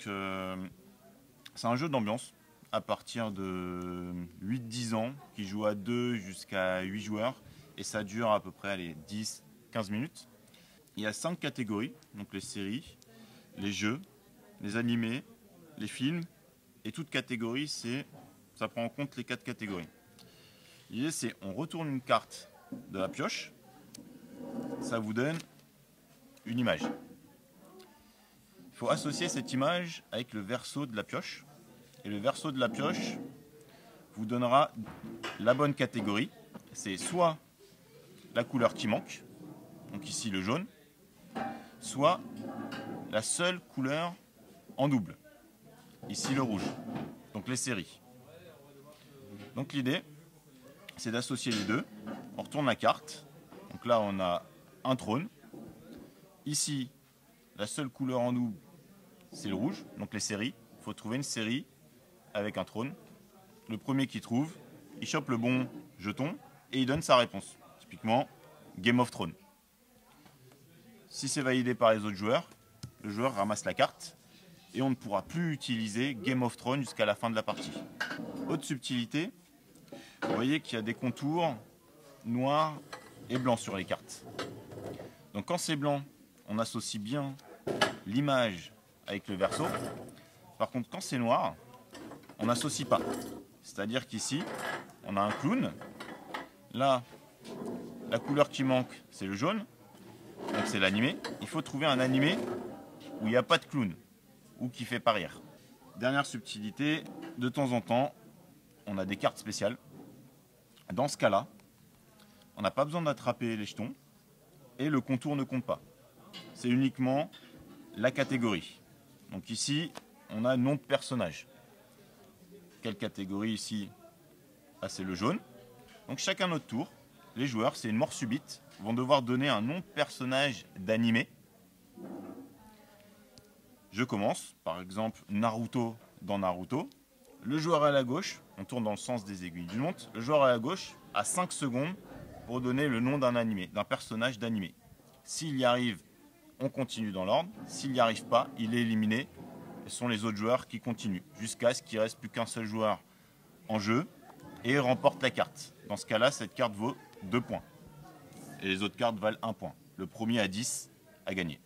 C'est un jeu d'ambiance à partir de 8-10 ans qui joue à 2 jusqu'à 8 joueurs et ça dure à peu près 10-15 minutes. Il y a 5 catégories, donc les séries, les jeux, les animés, les films et toute catégorie, ça prend en compte les 4 catégories. L'idée c'est on retourne une carte de la pioche, ça vous donne une image. Il faut associer cette image avec le verso de la pioche. Et le verso de la pioche vous donnera la bonne catégorie. C'est soit la couleur qui manque, donc ici le jaune, soit la seule couleur en double, ici le rouge, donc les séries. Donc l'idée, c'est d'associer les deux. On retourne la carte. Donc là, on a un trône. Ici, la seule couleur en double, c'est le rouge, donc les séries. Il faut trouver une série avec un trône. Le premier qui trouve, il chope le bon jeton et il donne sa réponse. Typiquement, Game of Thrones. Si c'est validé par les autres joueurs, le joueur ramasse la carte et on ne pourra plus utiliser Game of Thrones jusqu'à la fin de la partie. Autre subtilité, vous voyez qu'il y a des contours noirs et blancs sur les cartes. Donc quand c'est blanc, on associe bien l'image avec le verso. Par contre, quand c'est noir, on n'associe pas. C'est-à-dire qu'ici, on a un clown. Là, la couleur qui manque, c'est le jaune. Donc c'est l'animé. Il faut trouver un animé où il n'y a pas de clown ou qui fait pas rire. Dernière subtilité, de temps en temps, on a des cartes spéciales. Dans ce cas-là, on n'a pas besoin d'attraper les jetons et le contour ne compte pas. C'est uniquement la catégorie. Donc ici, on a nom de personnage. Quelle catégorie ici? Ah, c'est le jaune. Donc chacun notre tour, les joueurs, c'est une mort subite, vont devoir donner un nom de personnage d'animé. Je commence, par exemple Naruto dans Naruto. Le joueur à la gauche, on tourne dans le sens des aiguilles d'une montre, le joueur à la gauche a 5 secondes pour donner le nom d'un animé, d'un personnage d'animé. S'il y arrive, on continue dans l'ordre. S'il n'y arrive pas, il est éliminé. Ce sont les autres joueurs qui continuent, jusqu'à ce qu'il ne reste plus qu'un seul joueur en jeu et remporte la carte. Dans ce cas-là, cette carte vaut 2 points. Et les autres cartes valent 1 point. Le premier à 10 a gagné.